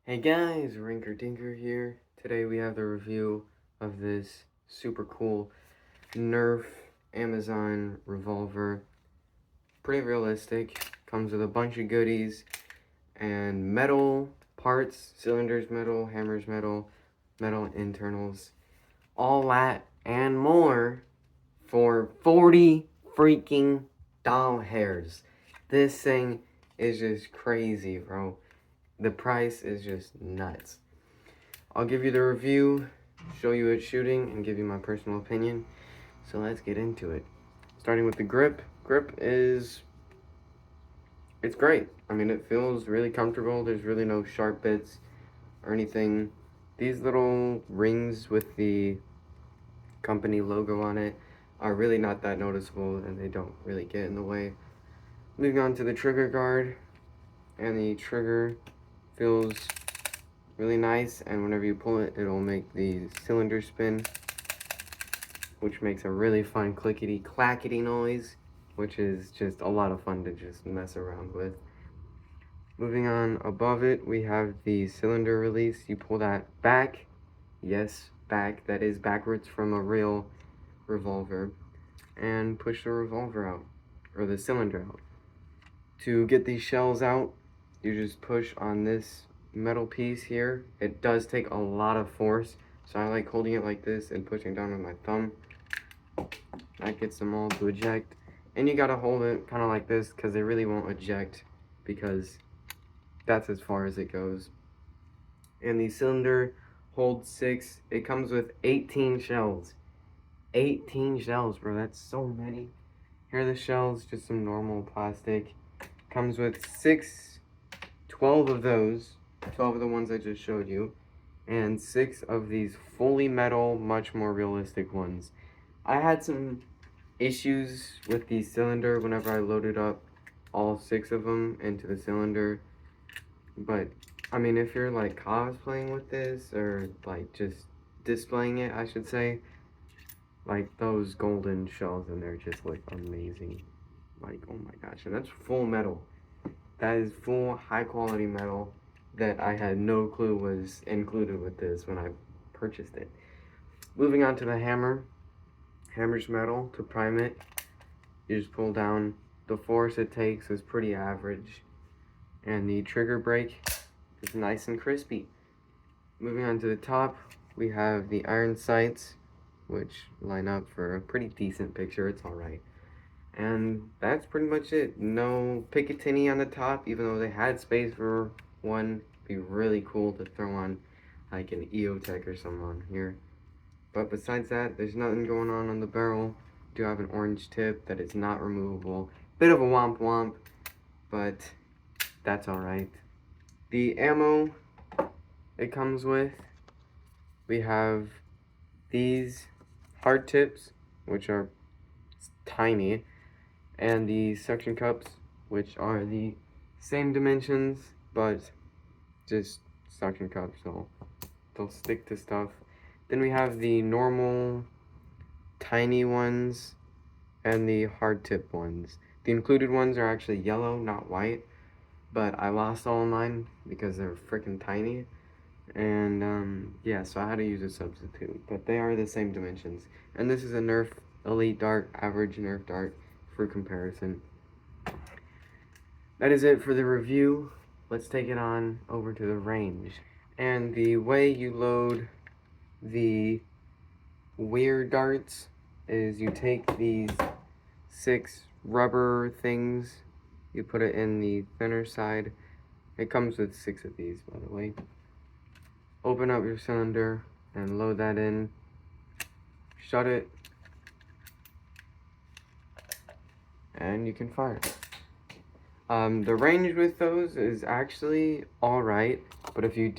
Hey guys, Rinker Dinker here. Today we have the review of this super cool Nerf Amazon revolver. Pretty realistic. Comes with a bunch of goodies and metal parts, cylinders metal, hammers metal, metal internals, all that and more for 40 freaking doll hairs. This thing is just crazy, bro. The price is just nuts. I'll give you the review, show you it shooting, and give you my personal opinion. So let's get into it. Starting with the grip. It's great. I mean, it feels really comfortable. There's really no sharp bits or anything. These little rings with the company logo on it are really not that noticeable, and they don't really get in the way. Moving on to the trigger guard, and the trigger feels really nice, and whenever you pull it, it'll make the cylinder spin, which makes a really fun clickety clackety noise, which is just a lot of fun to just mess around with. Moving on, above it we have the cylinder release. You pull that back, yes, back, that is backwards from a real revolver, and push the revolver out, or the cylinder out. To get these shells out, you just push on this metal piece here. It does take a lot of force, so I like holding it like this and pushing down with my thumb. That gets them all to eject. And you gotta hold it kind of like this because they really won't eject, because that's as far as it goes. And the cylinder holds 6. It comes with 18 shells. 18 shells, bro. That's so many. Here are the shells, just some normal plastic. Comes with 12 of those, 12 of the ones I just showed you, and 6 of these fully metal, much more realistic ones. I had some issues with the cylinder whenever I loaded up all 6 of them into the cylinder, but I mean, if you're like cosplaying with this, or like just displaying it, I should say, like those golden shells in there just look amazing. Like, oh my gosh, and that's full metal. That is full high quality metal that I had no clue was included with this when I purchased it. Moving on to the hammer. Hammer's metal. To prime it, you just pull down. The force it takes is pretty average, and the trigger brake is nice and crispy. Moving on to the top, we have the iron sights, which line up for a pretty decent picture. It's alright. And that's pretty much it. No Picatinny on the top, even though they had space for one. Be really cool to throw on like an EOTech or something on here. But besides that, there's nothing going on the barrel. Do have an orange tip that is not removable. Bit of a womp womp, but that's alright. The ammo it comes with, we have these hard tips, which are tiny, and the suction cups, which are the same dimensions, but just suction cups, so they'll stick to stuff. Then we have the normal tiny ones and the hard tip ones. The included ones are actually yellow, not white, but I lost all of mine because they're freaking tiny. And yeah, so I had to use a substitute, but they are the same dimensions. And this is a Nerf Elite Dart, average Nerf Dart for comparison. That is it for the review. Let's take it on over to the range. And the way you load the weird darts is you take these 6 rubber things, you put it in the thinner side. It comes with 6 of these, by the way. Open up your cylinder and load that in. Shut it. And you can fire. The range with those is actually alright, but if you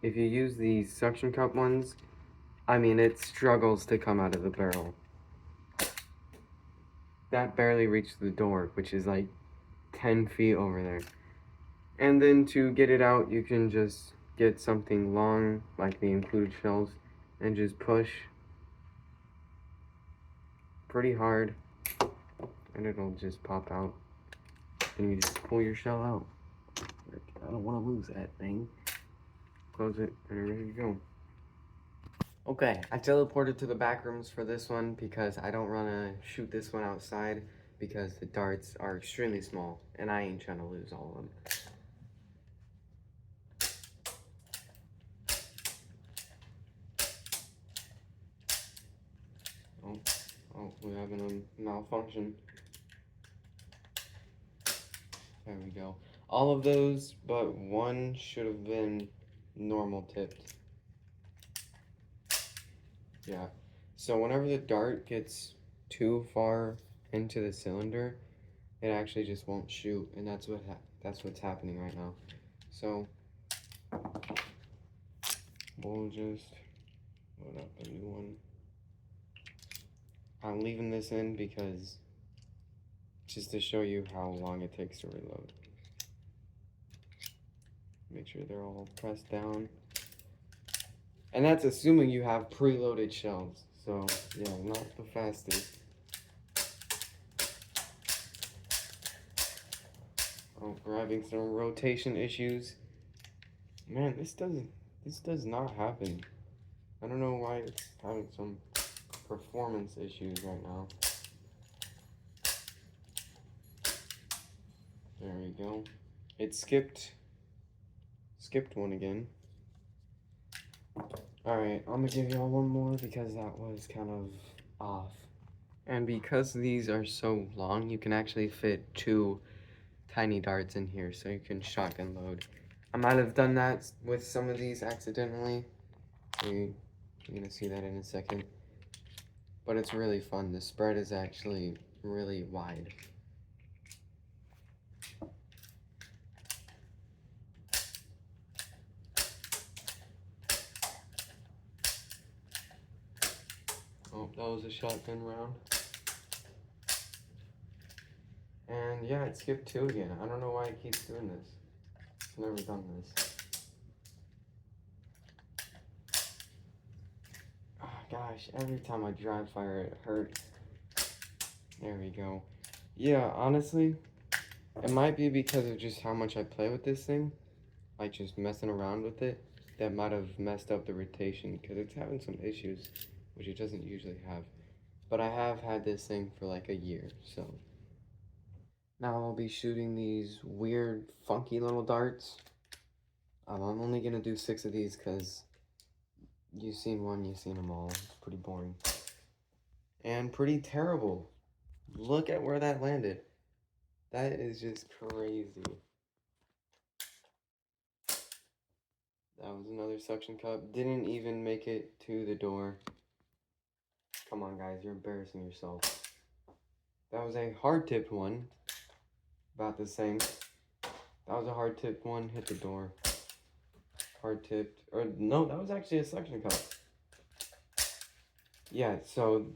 use the suction cup ones, I mean, it struggles to come out of the barrel. That barely reached the door, which is like 10 feet over there. And then to get it out, you can just get something long, like the included shells, and just push pretty hard, and it'll just pop out. And you just pull your shell out. I don't want to lose that thing. close it, and there you go. Okay, I teleported to the back rooms for this one because I don't want to shoot this one outside because the darts are extremely small, and I ain't trying to lose all of them. Oh, we're having a malfunction. There we go. All of those, but one should have been normal tipped. Yeah. So whenever the dart gets too far into the cylinder, it actually just won't shoot, and that's what's happening right now. So we'll just load up a new one. I'm leaving this in because just to show you how long it takes to reload. Make sure they're all pressed down. And that's assuming you have preloaded shells. So yeah, not the fastest. Oh, we're having some rotation issues. Man, this does not happen. I don't know why it's having some performance issues right now. There we go. It skipped one again. Alright, I'm gonna give y'all one more because that was kind of off. And because these are so long, you can actually fit 2 tiny darts in here, so you can shotgun load. I might have done that with some of these accidentally. You're gonna see that in a second. But it's really fun. The spread is actually really wide. Oh, that was a shotgun round. And yeah, it skipped 2 again. I don't know why it keeps doing this. It's never done this. Oh, gosh, every time I dry fire it hurts. There we go. Yeah, honestly, it might be because of just how much I play with this thing. Like just messing around with it. That might have messed up the rotation because it's having some issues, which it doesn't usually have. But I have had this thing for like a year, so. Now I'll be shooting these weird, funky little darts. I'm only gonna do 6 of these because you've seen one, you've seen them all. It's pretty boring. And pretty terrible. Look at where that landed. That is just crazy. That was another suction cup. Didn't even make it to the door. Come on, guys, you're embarrassing yourself. That was a hard tipped one. About the same. That was a hard tipped one. Hit the door. Hard tipped. Or no, that was actually a suction cup. Yeah, so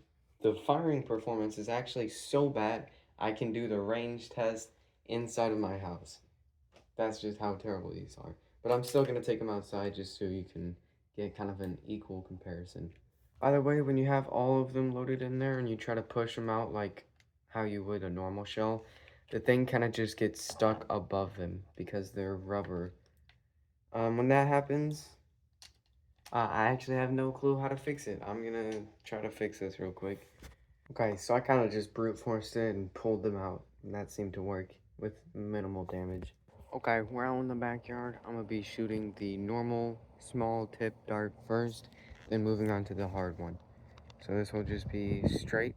the firing performance is actually so bad, I can do the range test inside of my house. That's just how terrible these are. But I'm still going to take them outside just so you can get kind of an equal comparison. By the way, when you have all of them loaded in there and you try to push them out like how you would a normal shell, the thing kind of just gets stuck above them because they're rubber. When that happens, I actually have no clue how to fix it. I'm gonna try to fix this real quick. Okay, so I kind of just brute forced it and pulled them out, and that seemed to work with minimal damage. Okay, we're out in the backyard. I'm gonna be shooting the normal small tip dart first, then moving on to the hard one. So this will just be straight,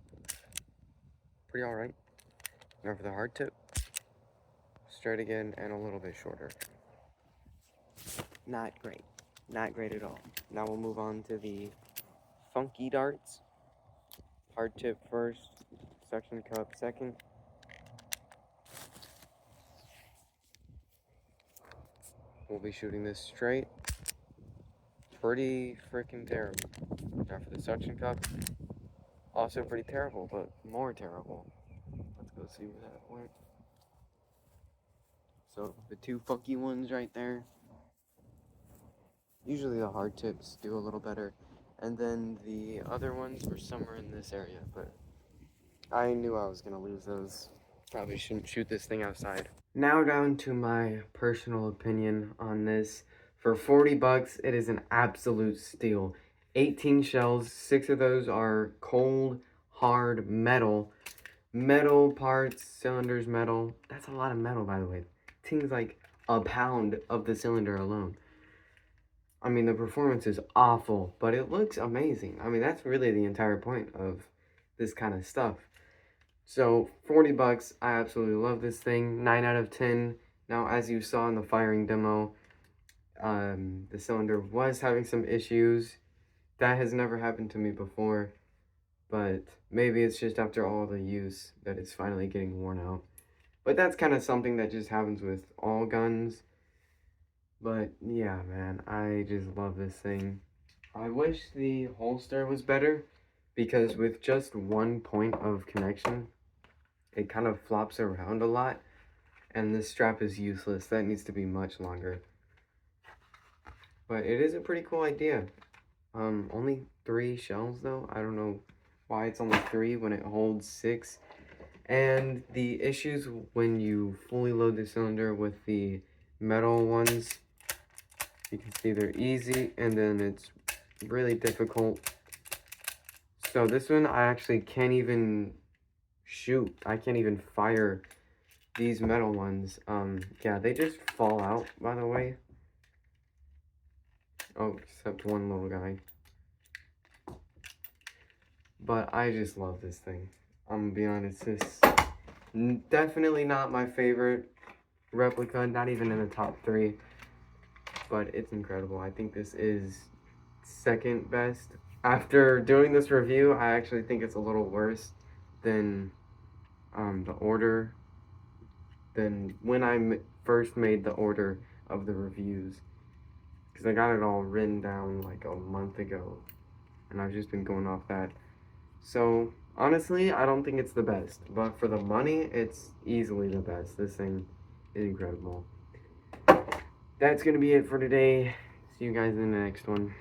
pretty alright. Now for the hard tip, straight again and a little bit shorter. Not great, not great at all. Now we'll move on to the funky darts. Hard tip first, suction cup second. We'll be shooting this straight. Pretty freaking terrible. Now for the suction cup, also pretty terrible, but more terrible. Let's go see where that went. So the 2 funky ones right there. Usually the hard tips do a little better. And then the other ones were somewhere in this area, but I knew I was gonna lose those. Probably shouldn't shoot this thing outside. Now down to my personal opinion on this. For 40 bucks, it is an absolute steal. 18 shells, 6 of those are cold, hard metal. Metal parts, cylinders, metal. That's a lot of metal, by the way. Things like a pound of the cylinder alone. I mean, the performance is awful, but it looks amazing. I mean, that's really the entire point of this kind of stuff. So, 40 bucks, I absolutely love this thing. 9 out of 10. Now, as you saw in the firing demo, the cylinder was having some issues. That has never happened to me before, but maybe it's just after all the use that it's finally getting worn out. But that's kind of something that just happens with all guns. But yeah, man, I just love this thing. I wish the holster was better, because with just one point of connection, it kind of flops around a lot, and this strap is useless. That needs to be much longer. But it is a pretty cool idea. Only 3 shells though. I don't know why it's only 3 when it holds 6. And the issues when you fully load the cylinder with the metal ones, you can see they're easy, and then it's really difficult. So this one, I actually can't even shoot. I can't even fire these metal ones. Yeah, they just fall out, by the way. Oh, except one little guy. But I just love this thing. I'm gonna be honest, this definitely not my favorite replica, not even in the top 3. But it's incredible. I think this is second best. After doing this review, I actually think it's a little worse than the order, than when I first made the order of the reviews. Because I got it all written down like a month ago, and I've just been going off that. So, honestly, I don't think it's the best, but for the money, it's easily the best. This thing is incredible. That's going to be it for today. See you guys in the next one.